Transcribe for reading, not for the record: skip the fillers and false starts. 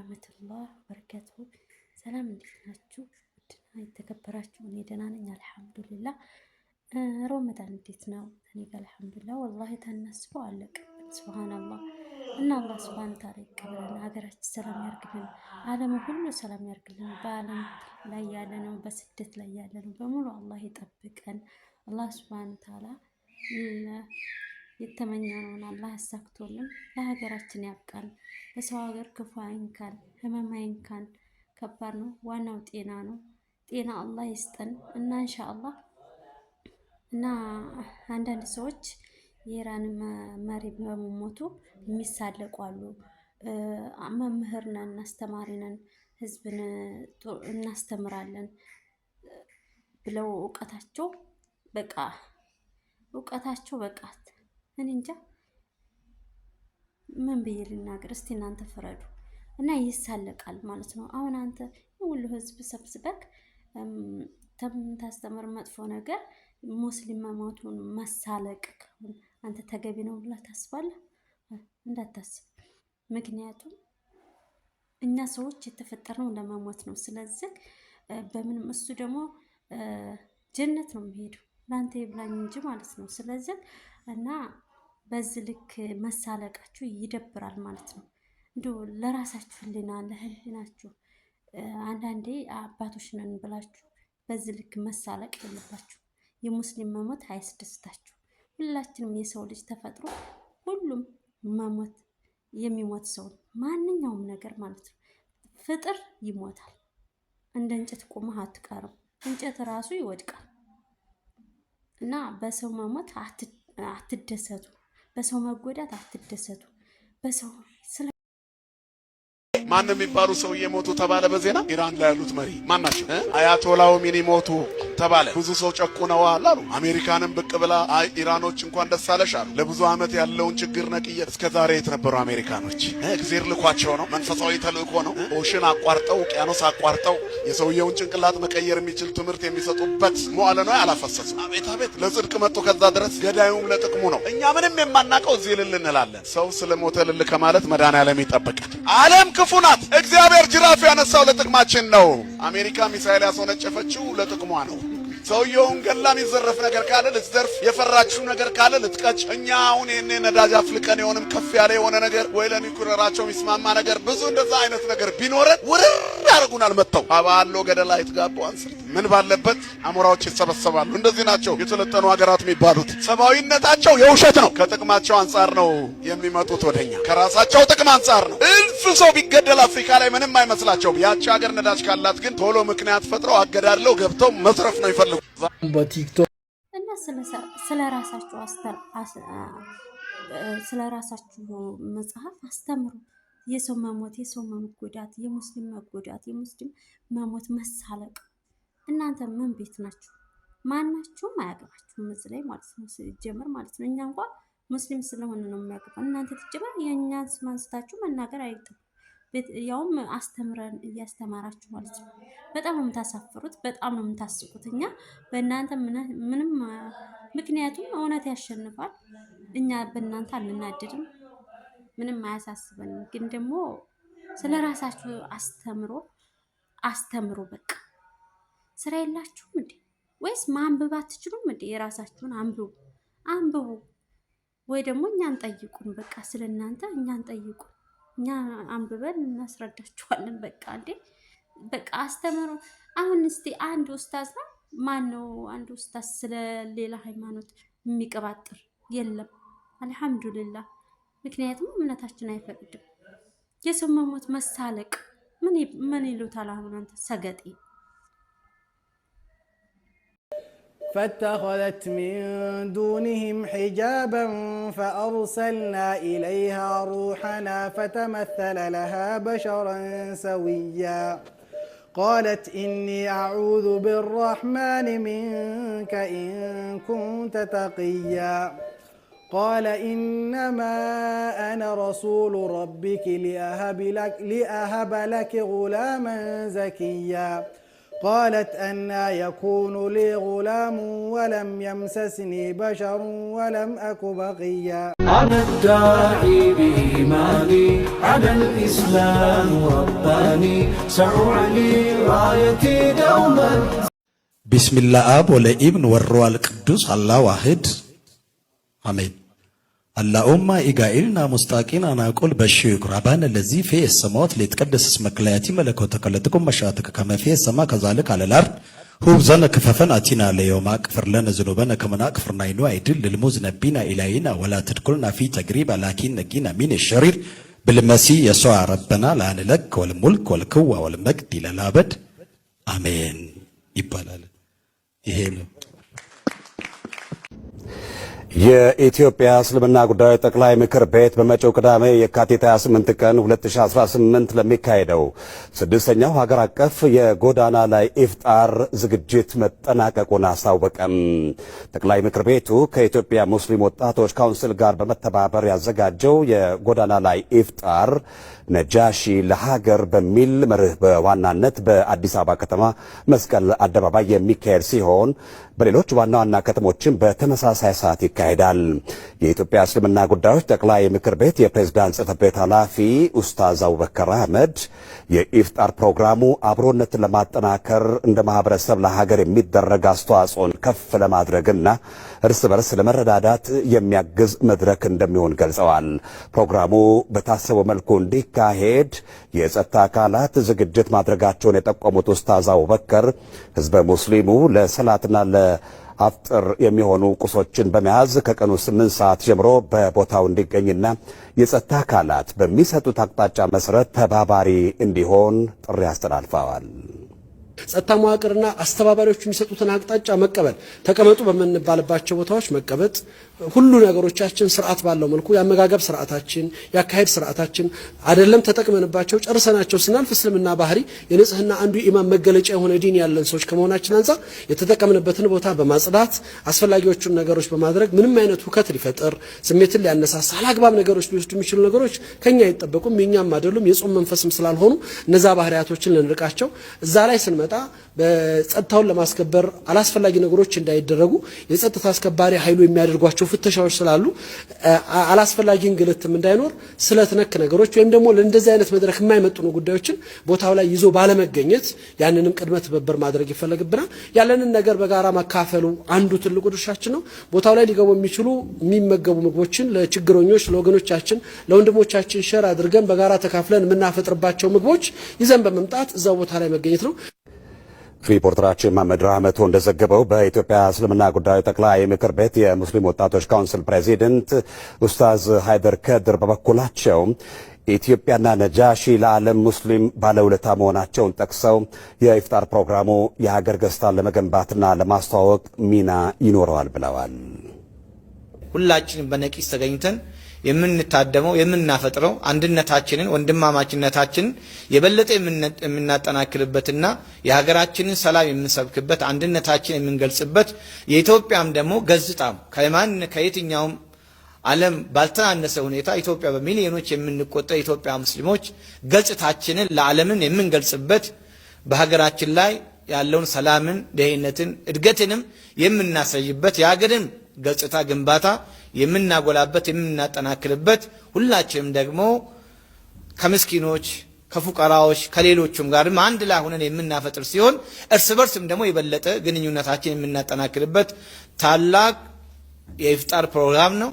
ወራህመቱላህ ወበረካቱ። ሰላም እንዴት ናችሁ? ውድና የተከበራችሁ እኔ ደህና ነኝ አልሐምዱሊላህ። ረመዳን እንዴት ነው? እኔ ጋር አልሐምዱሊላህ ወላሂ ተነስቦ አለቀ። ሱብሃንአላህ እና አላህ ሱብሃነ ተዓላ ይቀበለን። ሀገራችን ሰላም ያርግልን። ዓለም ሁሉ ሰላም ያርግልን። በዓለም ላይ ያለነው በስደት ላይ ያለነው በሙሉ አላህ ይጠብቀን። አላህ ሱብሃነ ተዓላ የተመኘነውን አላህ ያሳክቶልን ለሀገራችን ያብቃን። ለሰው ሀገር ክፉ አይንካን፣ ህመም አይንካን። ከባድ ነው። ዋናው ጤና ነው። ጤና አላህ ይስጠን እና ኢንሻአላህ እና አንዳንድ ሰዎች የኢራን መሪ በመሞቱ የሚሳለቁ አሉ። መምህር ነን፣ አስተማሪ ነን፣ ህዝብን እናስተምራለን ብለው እውቀታቸው በቃ እኔ እንጃ ምን ብዬ ልናገር? እስቲ እናንተ ፍረዱ። እና ይሳለቃል ማለት ነው። አሁን አንተ ሁሉ ህዝብ ሰብስበክ ታስተምር መጥፎ ነገር ሙስሊም መሞቱን መሳለቅ አንተ ተገቢ ነው ብለህ ታስባለህ? እንዳታስብ። ምክንያቱም እኛ ሰዎች የተፈጠርነው ለመሞት ነው። ስለዚህ በምንም እሱ ደግሞ ጀነት ነው የሚሄደው ላንተ ይብላኝ እንጂ ማለት ነው። ስለዚህ እና በዚህ ልክ መሳለቃችሁ ይደብራል ማለት ነው። እንደው ለራሳችሁ ህሊና ለህሊናችሁ አንዳንዴ አባቶች ነን ብላችሁ በዚህ ልክ መሳለቅ የለባችሁ። የሙስሊም መሞት አያስደስታችሁ። ሁላችንም የሰው ልጅ ተፈጥሮ ሁሉም መሞት የሚሞት ሰው ማንኛውም ነገር ማለት ነው። ፍጥር ይሞታል። እንደ እንጨት ቆመህ አትቀርም። እንጨት ራሱ ይወድቃል። እና በሰው መሞት አትደሰቱ። በሰው መጎዳት አትደሰቱ። በሰው ማን የሚባሉ ሰውዬ ሞቱ ተባለ በዜና። ኢራን ላይ ያሉት መሪ ማን ናቸው? አያቶላው ሚኒ ሞቱ ተባለ። ብዙ ሰው ጨቁነዋል አሉ። አሜሪካንም ብቅ ብላ አይ ኢራኖች እንኳን ደስ አለሽ አሉ። ለብዙ ዓመት ያለውን ችግር ነቅየት እስከ ዛሬ የት ነበሩ አሜሪካኖች? እግዚአብሔር ልኳቸው ነው። መንፈሳዊ ተልእኮ ነው። ኦሽን አቋርጠው ውቅያኖስ አቋርጠው የሰውየውን ጭንቅላት መቀየር የሚችል ትምህርት የሚሰጡበት መዋለ ነው ያላፈሰሱ። አቤት አቤት ለጽድቅ መጡ። ከዛ ድረስ ገዳዩም ለጥቅሙ ነው። እኛ ምንም የማናቀው እዚህ ልል እንላለን። ሰው ስለሞተ ልል ከማለት መድኃኒዓለም ይጠብቃል። ዓለም ክፉ ናት። እግዚአብሔር ጅራፍ ያነሳው ለጥቅማችን ነው። አሜሪካ ሚሳኤል ያስወነጨፈችው ለጥቅሟ ነው። ሰውየውን ገላ የሚዘረፍ ነገር ካለ ልትዘርፍ፣ የፈራችው ነገር ካለ ልትቀጭ። እኛ አሁን ይሄኔ ነዳጅ አፍልቀን የሆነም ከፍ ያለ የሆነ ነገር ወይ ለኒኩለራቸው የሚስማማ ነገር ብዙ እንደዛ አይነት ነገር ቢኖረን ውርር ያደርጉናል። መጥተው አባሎ ገደላ ይትጋቡ አንስር ምን ባለበት አሞራዎች ይሰበሰባሉ። እንደዚህ ናቸው የሰለጠኑ ሀገራት የሚባሉት። ሰብአዊነታቸው የውሸት ነው። ከጥቅማቸው አንጻር ነው የሚመጡት ወደኛ። ከራሳቸው ጥቅም አንጻር ነው። እልፍ ሰው ቢገደል አፍሪካ ላይ ምንም አይመስላቸውም። ያቺ ሀገር ነዳጅ ካላት ግን ቶሎ ምክንያት ፈጥረው አገዳድለው ገብተው መስረፍ ነው ይፈልጉ። በቲክቶክ እና ስለ ራሳችሁ መጽሐፍ አስተምሩ። የሰው መሞት፣ የሰው መጎዳት፣ የሙስሊም መጎዳት፣ የሙስሊም መሞት፣ መሳለቅ እናንተ ምን ቤት ናችሁ? ማናችሁም አያገባችሁም እዚህ ላይ ማለት ነው። ሲጀምር ማለት ነው እኛ እንኳን ሙስሊም ስለሆነ ነው የሚያገባ። እናንተ ትጀምር የእኛን ስም አንስታችሁ መናገር አይጥም። ያውም አስተምረን እያስተማራችሁ ማለት ነው። በጣም ነው የምታሳፍሩት፣ በጣም ነው የምታስቁት። እኛ በእናንተ ምንም ምክንያቱም እውነት ያሸንፋል። እኛ በእናንተ አንናደድም፣ ምንም አያሳስበንም። ግን ደግሞ ስለ ራሳችሁ አስተምሩ። በቃ ስራ የላችሁም እንዴ? ወይስ ማንበብ አትችሉም እንዴ? የራሳችሁን አንብቡ ወይ ደግሞ እኛን ጠይቁን። በቃ ስለ እናንተ እኛን ጠይቁን። እኛ አንብበን እናስረዳችኋለን። በቃ እንዴ በቃ አስተምሩ። አሁን እስቲ አንድ ኡስታዝ ነው ማን ነው? አንድ ኡስታዝ ስለ ሌላ ሃይማኖት የሚቀባጥር የለም። አልሐምዱሊላህ። ምክንያቱም እምነታችን አይፈቅድም። የሰው መሞት መሳለቅ ምን ይሉታል? አሁን አንተ ሰገጤ فاتخذت من دونهم حجابا فأرسلنا إليها روحنا فتمثل لها بشرا سويا قالت إني أعوذ بالرحمن منك إن كنت تقيا قال إنما أنا رسول ربك لأهب لك غلاما زكيا قالت أنى يكون لي غلام ولم يمسسني بشر ولم أك بغيا أنا الداعي بإيماني على الإسلام رباني سأعلي رايتي دوما بسم الله أب والابن والروح القدس الله واحد آمين. اللهم إجعلنا مستقين أنا أقول بالشكر ربنا الذي في السماوات ليتقدس اسمك ليأتي ملكوتك لتكن مشيئتك كما في السماء كذلك على الأرض خبزنا كفافنا آتنا اليوم اغفر لنا ذنوبنا كما نغفر وأعد للمذنبين إلينا ولا تدخلنا في تجربة لكن نجينا من الشرير بالمسيح يسوع ربنا لأن لك والملك والقوة والمجد إلى الأبد آمين. ይባላል ይሄ ነው። የኢትዮጵያ እስልምና ጉዳዮች ጠቅላይ ምክር ቤት በመጪው ቅዳሜ የካቲት 28 ቀን 2018 ለሚካሄደው ስድስተኛው ሀገር አቀፍ የጎዳና ላይ ኢፍጣር ዝግጅት መጠናቀቁን አስታወቀም። ጠቅላይ ምክር ቤቱ ከኢትዮጵያ ሙስሊም ወጣቶች ካውንስል ጋር በመተባበር ያዘጋጀው የጎዳና ላይ ኢፍጣር ነጃሺ ለሀገር በሚል መርህ በዋናነት በአዲስ አበባ ከተማ መስቀል አደባባይ የሚካሄድ ሲሆን በሌሎች ዋና ዋና ከተሞችም በተመሳሳይ ሰዓት ይካሄዳል። የኢትዮጵያ እስልምና ጉዳዮች ጠቅላይ ምክር ቤት የፕሬዝዳንት ጽሕፈት ቤት ኃላፊ ኡስታዝ አቡበከር አህመድ የኢፍጣር ፕሮግራሙ አብሮነትን ለማጠናከር እንደ ማህበረሰብ ለሀገር የሚደረግ አስተዋጽኦን ከፍ ለማድረግና እርስ በርስ ለመረዳዳት የሚያግዝ መድረክ እንደሚሆን ገልጸዋል። ፕሮግራሙ በታሰበው መልኩ እንዲካሄድ የጸጥታ አካላት ዝግጅት ማድረጋቸውን የጠቆሙት ኡስታዝ አቡበከር ህዝበ ሙስሊሙ ለሰላትና ለአፍጥር የሚሆኑ ቁሶችን በመያዝ ከቀኑ 8 ሰዓት ጀምሮ በቦታው እንዲገኝና የጸጥታ አካላት በሚሰጡት አቅጣጫ መሰረት ተባባሪ እንዲሆን ጥሪ አስተላልፈዋል። ጸጥታ መዋቅርና አስተባባሪዎች የሚሰጡትን አቅጣጫ መቀበል፣ ተቀመጡ በምንባልባቸው ቦታዎች መቀመጥ፣ ሁሉ ነገሮቻችን ስርዓት ባለው መልኩ ያመጋገብ ስርዓታችን፣ ያካሄድ ስርዓታችን አይደለም ተጠቅመንባቸው ጨርሰናቸው ስናልፍ እስልምና ባህሪ የንጽህና አንዱ ኢማን መገለጫ የሆነ ዲን ያለን ሰዎች ከመሆናችን አንፃር የተጠቀምንበትን ቦታ በማጽዳት አስፈላጊዎቹን ነገሮች በማድረግ ምንም አይነት ሁከት ሊፈጠር ስሜትን ሊያነሳሳ አላግባብ ነገሮች ሊወስዱ የሚችሉ ነገሮች ከኛ አይጠበቁም፣ የኛም አይደሉም፣ የጾም መንፈስም ስላልሆኑ እነዛ ባህሪያቶችን ልንርቃቸው እዛ ላይ ስንመጣ በጸጥታውን ለማስከበር አላስፈላጊ ነገሮች እንዳይደረጉ የጸጥታ አስከባሪ ኃይሉ የሚያደርጓቸው ፍተሻዎች ስላሉ አላስፈላጊ እንግልትም እንዳይኖር ስለት ነክ ነገሮች ወይም ደግሞ ለእንደዚህ አይነት መድረክ የማይመጥኑ ጉዳዮችን ቦታው ላይ ይዞ ባለመገኘት ያንንም ቅድመ ትብብር ማድረግ ይፈልግብናል። ያለንን ነገር በጋራ መካፈሉ አንዱ ትልቁ ድርሻችን ነው። ቦታው ላይ ሊገቡ የሚችሉ የሚመገቡ ምግቦችን ለችግረኞች ለወገኖቻችን ለወንድሞቻችን ሼር አድርገን በጋራ ተካፍለን የምናፈጥርባቸው ምግቦች ይዘን በመምጣት እዛው ቦታ ላይ መገኘት ነው። ሪፖርተራችን መሐመድ ራህመቶ እንደዘገበው በኢትዮጵያ እስልምና ጉዳዮች ጠቅላይ ምክር ቤት የሙስሊም ወጣቶች ካውንስል ፕሬዚደንት ኡስታዝ ሃይደር ከድር በበኩላቸው ኢትዮጵያና ነጃሺ ለዓለም ሙስሊም ባለውለታ መሆናቸውን ጠቅሰው የኢፍጣር ፕሮግራሙ የሀገር ገጽታን ለመገንባትና ለማስተዋወቅ ሚና ይኖረዋል ብለዋል። ሁላችንም በነቂስ ተገኝተን የምንታደመው የምናፈጥረው አንድነታችንን ወንድማማችነታችንን የበለጠ የምናጠናክርበትና የሀገራችንን ሰላም የምንሰብክበት አንድነታችንን የምንገልጽበት የኢትዮጵያም ደግሞ ገጽታም ከየትኛውም ዓለም ባልተናነሰ ሁኔታ ኢትዮጵያ በሚሊዮኖች የምንቆጠር ኢትዮጵያ ሙስሊሞች ገጽታችንን ለዓለምን የምንገልጽበት በሀገራችን ላይ ያለውን ሰላምን፣ ደህንነትን፣ እድገትንም የምናሳይበት የሀገርን ገጽታ ግንባታ የምናጎላበት የምናጠናክርበት ሁላችንም ደግሞ ከምስኪኖች ከፉቀራዎች ከሌሎችም ጋርም አንድ ላይ ሆነን የምናፈጥር ሲሆን እርስ በርስም ደግሞ የበለጠ ግንኙነታችን የምናጠናክርበት ታላቅ የኢፍጣር ፕሮግራም ነው።